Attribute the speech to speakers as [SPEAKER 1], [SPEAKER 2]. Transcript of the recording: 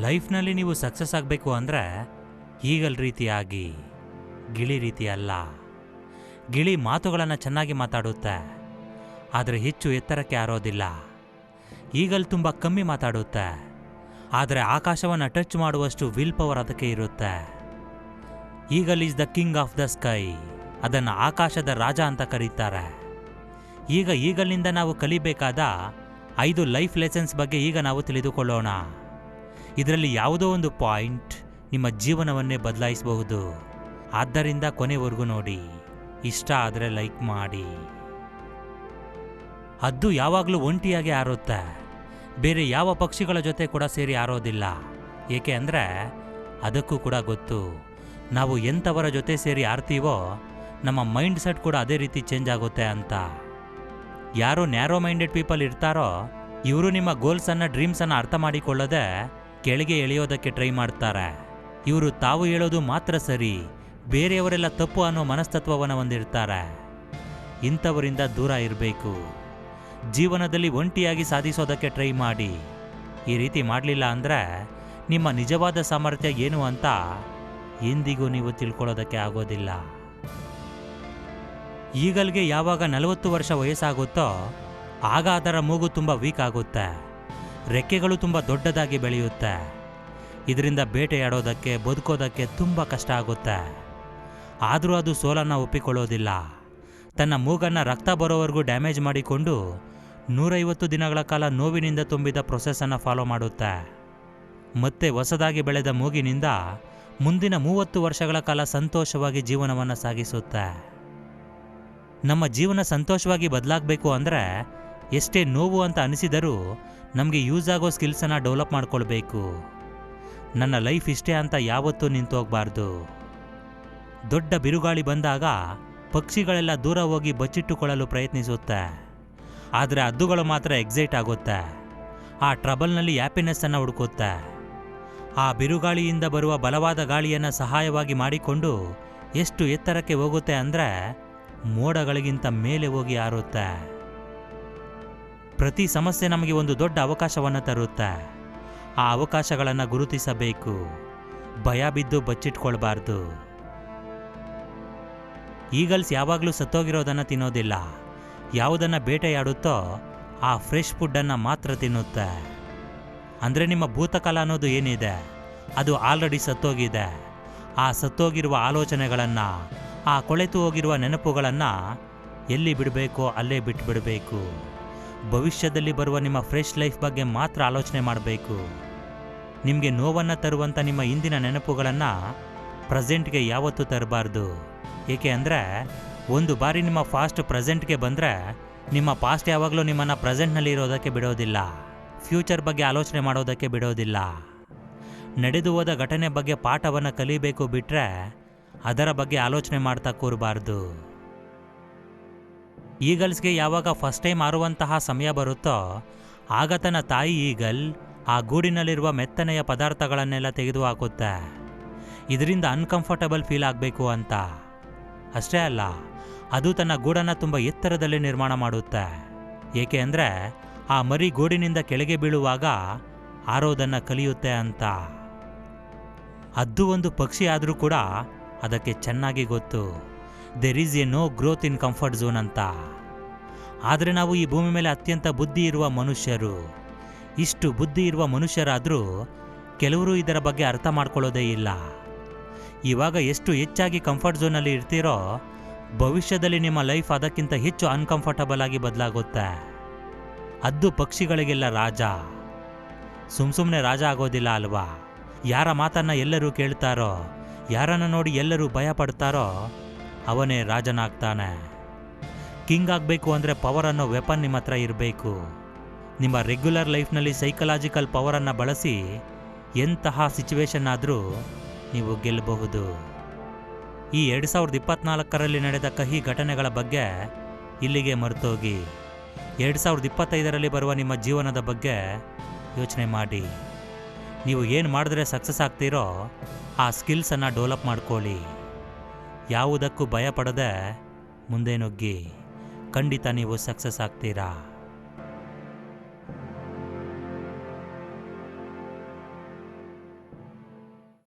[SPEAKER 1] ಲೈಫ್ನಲ್ಲಿ ನೀವು ಸಕ್ಸಸ್ ಆಗಬೇಕು ಅಂದರೆ ಈಗಲ್ ರೀತಿಯಾಗಿ ಗಿಳಿ ರೀತಿ ಅಲ್ಲ. ಗಿಳಿ ಮಾತುಗಳನ್ನು ಚೆನ್ನಾಗಿ ಮಾತಾಡುತ್ತೆ, ಆದರೆ ಹೆಚ್ಚು ಎತ್ತರಕ್ಕೆ ಹಾರೋದಿಲ್ಲ. ಈಗಲ್ ತುಂಬ ಕಮ್ಮಿ ಮಾತಾಡುತ್ತೆ, ಆದರೆ ಆಕಾಶವನ್ನು ಟಚ್ ಮಾಡುವಷ್ಟು ವಿಲ್ ಪವರ್ ಅದಕ್ಕೆ ಇರುತ್ತೆ. Eagle is the king of the sky. ಅದನ್ನು ಆಕಾಶದ ರಾಜ ಅಂತ ಕರೀತಾರೆ. ಈಗಲಿನಿಂದ ನಾವು ಕಲಿಬೇಕಾದ 5 ಲೈಫ್ ಲೆಸನ್ಸ್ ಬಗ್ಗೆ ಈಗ ನಾವು ತಿಳಿದುಕೊಳ್ಳೋಣ. ಇದರಲ್ಲಿ ಯಾವುದೋ ಒಂದು ಪಾಯಿಂಟ್ ನಿಮ್ಮ ಜೀವನವನ್ನೇ ಬದಲಾಯಿಸಬಹುದು. ಆದ್ದರಿಂದ ಕೊನೆವರೆಗೂ ನೋಡಿ. ಇಷ್ಟ ಆದರೆ ಲೈಕ್ ಮಾಡಿ. ಹದ್ದು ಯಾವಾಗಲೂ ಒಂಟಿಯಾಗಿ ಹಾರುತ್ತೆ, ಬೇರೆ ಯಾವ ಪಕ್ಷಿಗಳ ಜೊತೆ ಕೂಡ ಸೇರಿ ಹಾರೋದಿಲ್ಲ. ಏಕೆ ಅಂದರೆ ಅದಕ್ಕೂ ಕೂಡ ಗೊತ್ತು, ನಾವು ಎಂಥವರ ಜೊತೆ ಸೇರಿ ಹಾರ್ತೀವೋ ನಮ್ಮ ಮೈಂಡ್ ಸೆಟ್ ಕೂಡ ಅದೇ ರೀತಿ ಚೇಂಜ್ ಆಗುತ್ತೆ ಅಂತ. ಯಾರು ನ್ಯಾರೋ ಮೈಂಡೆಡ್ ಪೀಪಲ್ ಇರ್ತಾರೋ ಇವರು ನಿಮ್ಮ ಗೋಲ್ಸನ್ನು ಡ್ರೀಮ್ಸನ್ನು ಅರ್ಥ ಮಾಡಿಕೊಳ್ಳದೆ ಕೆಳಗೆ ಎಳೆಯೋದಕ್ಕೆ ಟ್ರೈ ಮಾಡ್ತಾರೆ. ಇವರು ತಾವು ಹೇಳೋದು ಮಾತ್ರ ಸರಿ, ಬೇರೆಯವರೆಲ್ಲ ತಪ್ಪು ಅನ್ನೋ ಮನಸ್ತತ್ವವನ್ನು ಹೊಂದಿರ್ತಾರೆ. ಇಂಥವರಿಂದ ದೂರ ಇರಬೇಕು. ಜೀವನದಲ್ಲಿ ಒಂಟಿಯಾಗಿ ಸಾಧಿಸೋದಕ್ಕೆ ಟ್ರೈ ಮಾಡಿ. ಈ ರೀತಿ ಮಾಡಲಿಲ್ಲ ಅಂದರೆ ನಿಮ್ಮ ನಿಜವಾದ ಸಾಮರ್ಥ್ಯ ಏನು ಅಂತ ಎಂದಿಗೂ ನೀವು ತಿಳ್ಕೊಳ್ಳೋದಕ್ಕೆ ಆಗೋದಿಲ್ಲ. ಈಗಲ್ಗೆ ಯಾವಾಗ 40 ವರ್ಷ ವಯಸ್ಸಾಗುತ್ತೋ ಆಗ ಅದರ ಮೂಗು ತುಂಬ ವೀಕ್ ಆಗುತ್ತೆ, ರೆಕ್ಕೆಗಳು ತುಂಬ ದೊಡ್ಡದಾಗಿ ಬೆಳೆಯುತ್ತೆ. ಇದರಿಂದ ಬೇಟೆಯಾಡೋದಕ್ಕೆ ಬದುಕೋದಕ್ಕೆ ತುಂಬ ಕಷ್ಟ ಆಗುತ್ತೆ. ಆದರೂ ಅದು ಸೋಲನ್ನು ಒಪ್ಪಿಕೊಳ್ಳೋದಿಲ್ಲ. ತನ್ನ ಮೂಗನ್ನು ರಕ್ತ ಬರೋವರೆಗೂ ಡ್ಯಾಮೇಜ್ ಮಾಡಿಕೊಂಡು 150 ದಿನಗಳ ಕಾಲ ನೋವಿನಿಂದ ತುಂಬಿದ ಪ್ರೊಸೆಸನ್ನು ಫಾಲೋ ಮಾಡುತ್ತೆ. ಮತ್ತೆ ಹೊಸದಾಗಿ ಬೆಳೆದ ಮೂಗಿನಿಂದ ಮುಂದಿನ 30 ವರ್ಷಗಳ ಕಾಲ ಸಂತೋಷವಾಗಿ ಜೀವನವನ್ನು ಸಾಗಿಸುತ್ತೆ. ನಮ್ಮ ಜೀವನ ಸಂತೋಷವಾಗಿ ಬದಲಾಗಬೇಕು ಅಂದರೆ ಎಷ್ಟೇ ನೋವು ಅಂತ ಅನಿಸಿದರೂ ನಮಗೆ ಯೂಸ್ ಆಗೋ ಸ್ಕಿಲ್ಸನ್ನು ಡೆವಲಪ್ ಮಾಡ್ಕೊಳ್ಬೇಕು. ನನ್ನ ಲೈಫ್ ಇಷ್ಟೇ ಅಂತ ಯಾವತ್ತೂ ನಿಂತೋಗಬಾರ್ದು. ದೊಡ್ಡ ಬಿರುಗಾಳಿ ಬಂದಾಗ ಪಕ್ಷಿಗಳೆಲ್ಲ ದೂರ ಹೋಗಿ ಬಚ್ಚಿಟ್ಟುಕೊಳ್ಳಲು ಪ್ರಯತ್ನಿಸುತ್ತೆ, ಆದರೆ ಹದ್ದುಗಳು ಮಾತ್ರ ಎಕ್ಸೈಟ್ ಆಗುತ್ತೆ. ಆ ಟ್ರಬಲ್ನಲ್ಲಿ ಹ್ಯಾಪಿನೆಸ್ಸನ್ನು ಹುಡುಕುತ್ತೆ. ಆ ಬಿರುಗಾಳಿಯಿಂದ ಬರುವ ಬಲವಾದ ಗಾಳಿಯನ್ನು ಸಹಾಯವಾಗಿ ಮಾಡಿಕೊಂಡು ಎಷ್ಟು ಎತ್ತರಕ್ಕೆ ಹೋಗುತ್ತೆ ಅಂದರೆ ಮೋಡಗಳಿಗಿಂತ ಮೇಲೆ ಹೋಗಿ ಹಾರುತ್ತೆ. ಪ್ರತಿ ಸಮಸ್ಯೆ ನಮಗೆ ಒಂದು ದೊಡ್ಡ ಅವಕಾಶವನ್ನು ತರುತ್ತೆ. ಆ ಅವಕಾಶಗಳನ್ನು ಗುರುತಿಸಬೇಕು, ಭಯ ಬಿದ್ದು ಬಚ್ಚಿಟ್ಕೊಳ್ಬಾರ್ದು. ಈಗಲ್ಸ್ ಯಾವಾಗಲೂ ಸತ್ತೋಗಿರೋದನ್ನು ತಿನ್ನೋದಿಲ್ಲ. ಯಾವುದನ್ನು ಬೇಟೆಯಾಡುತ್ತೋ ಆ ಫ್ರೆಶ್ ಫುಡ್ಡನ್ನು ಮಾತ್ರ ತಿನ್ನುತ್ತೆ. ಅಂದರೆ ನಿಮ್ಮ ಭೂತಕಾಲ ಅನ್ನೋದು ಏನಿದೆ ಅದು ಆಲ್ರೆಡಿ ಸತ್ತೋಗಿದೆ. ಆ ಸತ್ತೋಗಿರುವ ಆಲೋಚನೆಗಳನ್ನು, ಆ ಕೊಳೆತು ಹೋಗಿರುವ ನೆನಪುಗಳನ್ನು ಎಲ್ಲಿ ಬಿಡಬೇಕೋ ಅಲ್ಲೇ ಬಿಟ್ಟುಬಿಡಬೇಕು. ಭವಿಷ್ಯದಲ್ಲಿ ಬರುವ ನಿಮ್ಮ ಫ್ರೆಶ್ ಲೈಫ್ ಬಗ್ಗೆ ಮಾತ್ರ ಆಲೋಚನೆ ಮಾಡಬೇಕು. ನಿಮಗೆ ನೋವನ್ನು ತರುವಂಥ ನಿಮ್ಮ ಹಿಂದಿನ ನೆನಪುಗಳನ್ನು ಪ್ರೆಸೆಂಟ್ಗೆ ಯಾವತ್ತೂ ತರಬಾರ್ದು. ಏಕೆ ಅಂದರೆ ಒಂದು ಬಾರಿ ನಿಮ್ಮ ಫಾಸ್ಟ್ ಪ್ರೆಸೆಂಟ್ಗೆ ಬಂದರೆ ನಿಮ್ಮ ಪಾಸ್ಟ್ ಯಾವಾಗಲೂ ನಿಮ್ಮನ್ನು ಪ್ರೆಸೆಂಟ್ನಲ್ಲಿ ಇರೋದಕ್ಕೆ ಬಿಡೋದಿಲ್ಲ, ಫ್ಯೂಚರ್ ಬಗ್ಗೆ ಆಲೋಚನೆ ಮಾಡೋದಕ್ಕೆ ಬಿಡೋದಿಲ್ಲ. ನಡೆದು ಹೋದ ಘಟನೆ ಬಗ್ಗೆ ಪಾಠವನ್ನು ಕಲಿಬೇಕು ಬಿಟ್ಟರೆ ಅದರ ಬಗ್ಗೆ ಆಲೋಚನೆ ಮಾಡ್ತಾ ಕೂರಬಾರ್ದು. ಈಗಲ್ಸ್ಗೆ ಯಾವಾಗ ಫಸ್ಟ್ ಟೈಮ್ ಹಾರುವಂತಹ ಸಮಯ ಬರುತ್ತೋ ಆಗ ತನ್ನ ತಾಯಿ ಈಗಲ್ ಆ ಗೂಡಿನಲ್ಲಿರುವ ಮೆತ್ತನೆಯ ಪದಾರ್ಥಗಳನ್ನೆಲ್ಲ ತೆಗೆದುಹಾಕುತ್ತೆ. ಇದರಿಂದ ಅನ್ಕಂಫರ್ಟಬಲ್ ಫೀಲ್ ಆಗಬೇಕು ಅಂತ. ಅಷ್ಟೇ ಅಲ್ಲ, ಅದು ತನ್ನ ಗೂಡನ್ನು ತುಂಬ ಎತ್ತರದಲ್ಲಿ ನಿರ್ಮಾಣ ಮಾಡುತ್ತೆ. ಏಕೆ ಅಂದರೆ ಆ ಮರಿ ಗೂಡಿನಿಂದ ಕೆಳಗೆ ಬೀಳುವಾಗ ಹಾರೋದನ್ನು ಕಲಿಯುತ್ತೆ ಅಂತ. ಅದು ಒಂದು ಪಕ್ಷಿ ಆದರೂ ಕೂಡ ಅದಕ್ಕೆ ಚೆನ್ನಾಗಿ ಗೊತ್ತು, there is a no growth in comfort zone ಅಂತ. ಆದರೆ ನಾವು ಈ ಭೂಮಿ ಮೇಲೆ ಅತ್ಯಂತ ಬುದ್ಧಿ ಇರುವ ಮನುಷ್ಯರು. ಇಷ್ಟು ಬುದ್ಧಿ ಇರುವ ಮನುಷ್ಯರಾದರೂ ಕೆಲವರು ಇದರ ಬಗ್ಗೆ ಅರ್ಥ ಮಾಡ್ಕೊಳ್ಳೋದೇ ಇಲ್ಲ. ಇವಾಗ ಎಷ್ಟು ಹೆಚ್ಚಾಗಿ ಕಂಫರ್ಟ್ ಝೋನಲ್ಲಿ ಇರ್ತೀರೋ ಭವಿಷ್ಯದಲ್ಲಿ ನಿಮ್ಮ ಲೈಫ್ ಅದಕ್ಕಿಂತ ಹೆಚ್ಚು ಅನ್ಕಂಫರ್ಟಬಲ್ ಆಗಿ ಬದಲಾಗುತ್ತೆ. ಹದ್ದು ಪಕ್ಷಿಗಳಿಗೆಲ್ಲ ರಾಜ. ಸುಮ್ಮನೆ ರಾಜ ಆಗೋದಿಲ್ಲ ಅಲ್ವಾ? ಯಾರ ಮಾತನ್ನು ಎಲ್ಲರೂ ಕೇಳ್ತಾರೋ, ಯಾರನ್ನು ನೋಡಿ ಎಲ್ಲರೂ ಭಯ ಪಡ್ತಾರೋ ಅವನೇ ರಾಜನಾಗ್ತಾನೆ. ಕಿಂಗ್ ಆಗಬೇಕು ಅಂದರೆ ಪವರ್ ಅನ್ನೋ ವೆಪನ್ ನಿಮ್ಮ ಹತ್ರ ಇರಬೇಕು. ನಿಮ್ಮ ರೆಗ್ಯುಲರ್ ಲೈಫ್ನಲ್ಲಿ ಸೈಕಲಾಜಿಕಲ್ ಪವರನ್ನು ಬಳಸಿ ಎಂತಹ ಸಿಚುವೇಶನ್ ಆದರೂ ನೀವು ಗೆಲ್ಲಬಹುದು. ಈ 2024ರಲ್ಲಿ ನಡೆದ ಕಹಿ ಘಟನೆಗಳ ಬಗ್ಗೆ ಇಲ್ಲಿಗೆ ಮರೆತೋಗಿ 2025ರಲ್ಲಿ ಬರುವ ನಿಮ್ಮ ಜೀವನದ ಬಗ್ಗೆ ಯೋಚನೆ ಮಾಡಿ. ನೀವು ಏನು ಮಾಡಿದ್ರೆ ಸಕ್ಸಸ್ ಆಗ್ತೀರೋ ಆ ಸ್ಕಿಲ್ಸನ್ನು ಡೆವಲಪ್ ಮಾಡ್ಕೊಳ್ಳಿ. ಯಾವುದಕ್ಕೂ ಭಯ ಪಡದೆ ಮುಂದೆ ನುಗ್ಗಿ. ಖಂಡಿತ ನೀವು ಸಕ್ಸಸ್ ಆಗ್ತೀರಾ.